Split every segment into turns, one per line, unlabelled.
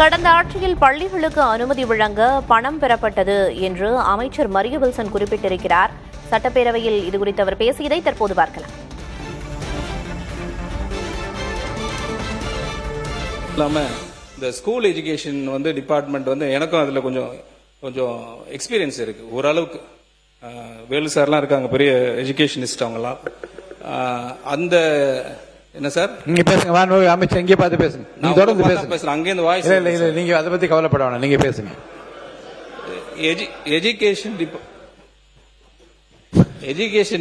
கடந்த ஆட்சியில் பள்ளிகளுக்கு அனுமதி வழங்க பணம் பெறப்பட்டது என்று அமைச்சர் மரிய வில்சன் குறிப்பிட்டிருக்கிறார். சட்டப்பேரவையில் இதுகுறித்து அவர் பேசியதை தற்போது பார்க்கலாம்.
இந்த ஸ்கூல் எஜுகேஷன் டிபார்ட்மெண்ட் எனக்கும் அதுல கொஞ்சம் எக்ஸ்பீரியன்ஸ் இருக்கு. ஓரளவுக்கு வேலு சார்லாம் இருக்காங்க, பெரிய எஜுகேஷனிஸ்ட் அவங்கலாம். அந்த என்ன சார்
நீங்க பேசுங்க, அமைச்சர் இங்கே பார்த்து பேசுங்க. நீங்க தொடர்ந்து பேசுங்க.
அங்கே இந்த வாய்ஸ்
இல்ல நீங்க அதை பத்தி கவலைப்பட வேணாம், நீங்க பேசுங்க.
எஜுகேஷன்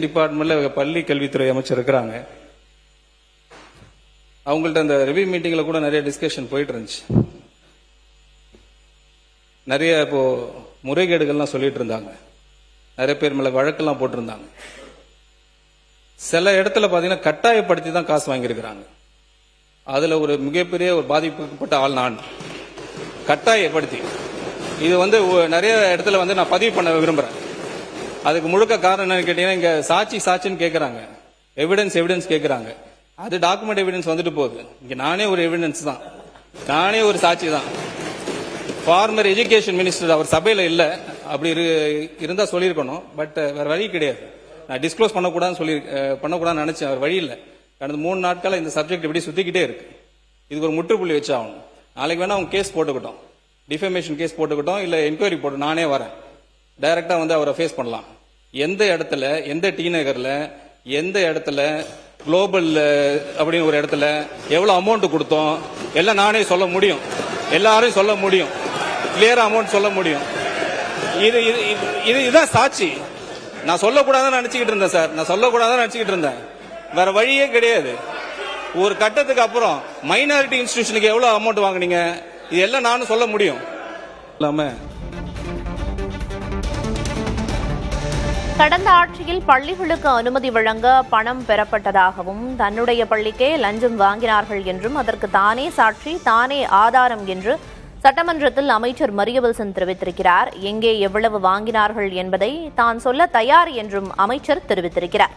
டிபார்ட்மெண்ட்ல பள்ளி கல்வித்துறை அமைச்சர் இருக்கிறாங்க. அவங்கள்ட்ட அந்த ரிவ்யூ மீட்டிங்ல கூட நிறைய டிஸ்கஷன் போயிட்டு இருந்துச்சு. நிறைய இப்போ முறைகேடுகள்லாம் சொல்லிட்டு இருந்தாங்க. நிறைய பேர் மேல வழக்கெல்லாம் போட்டிருந்தாங்க. சில இடத்துல பாத்தீங்கன்னா கட்டாயப்படுத்தி தான் காசு வாங்கியிருக்கிறாங்க. அதுல ஒரு மிகப்பெரிய ஒரு பாதிக்கப்பட்ட ஆள் நான். கட்டாயப்படுத்தி இது நிறைய இடத்துல நான் பதிவு பண்ண விரும்புறேன். அதுக்கு முழுக்க காரணம் என்னன்னு கேட்டீங்கன்னா, இங்க சாட்சின்னு கேட்கறாங்க, எவிடன்ஸ் கேட்கறாங்க. அது டாக்குமெண்ட் எவிடன்ஸ் வந்துட்டு போகுது. இங்க நானே ஒரு எவிடன்ஸ் தான், நானே ஒரு சாட்சி தான். ஃபார்மர் எஜுகேஷன் மினிஸ்டர் அவர் சபையில இல்ல, அப்படி இருந்தா சொல்லியிருக்கணும். பட் வேற வழி கிடையாது. நான் டிஸ்க்ளோஸ் பண்ணக்கூடாதுன்னு நினைச்சேன். அவர் வழி இல்லை. கடந்த 3 நாட்களா இந்த சப்ஜெக்ட் இப்படி சுத்திக்கிட்டே இருக்கு. இதுக்கு ஒரு முற்றுப்புள்ளி வச்சாகணும். நாளைக்கு வேணா அவங்க கேஸ் போட்டுக்கிட்டோம், டிஃபமேஷன் கேஸ் போட்டுக்கிட்டோம், இல்ல என்கொயரி போட்டு நானே வரேன், டைரக்டா அவரை ஃபேஸ் பண்ணலாம். எந்த இடத்துல, எந்த டி நகர்ல, எந்த இடத்துல, குளோபல் அப்படின்னு ஒரு இடத்துல எவ்வளவு அமௌண்ட் கொடுத்தோம் எல்லாம் நானே சொல்ல முடியும். எல்லாரும் சொல்ல முடியும், கிளியரா அமௌண்ட் சொல்ல முடியும். இதுதான் சாட்சி. நான் சொல்லக்கூடாதுன்னு நினைச்சுக்கிட்டு இருந்தேன் சார், நான் சொல்லக்கூடாதுன்னு நினைச்சுக்கிட்டு இருந்தேன். வேற வழியே கிடையாது. ஒரு கட்டத்துக்கு அப்புறம் மைனாரிட்டி இன்ஸ்டிடியூஷனுக்கு எவ்வளவு அமௌண்ட் வாங்குனீங்க, இது எல்லாம் நானும் சொல்ல முடியும்.
கடந்த ஆட்சியில் பள்ளிகளுக்கு அனுமதி வழங்க பணம் பெறப்பட்டதாகவும், தன்னுடைய பள்ளிக்கே லஞ்சம் வாங்கினார்கள் என்றும், அதற்கு தானே சாட்சி, தானே ஆதாரம் என்று சட்டமன்றத்தில் அமைச்சர் மரிய வில்சன் தெரிவித்திருக்கிறார். எங்கே எவ்வளவு வாங்கினார்கள் என்பதை தான் சொல்ல தயார் என்றும் அமைச்சர் தெரிவித்திருக்கிறார்.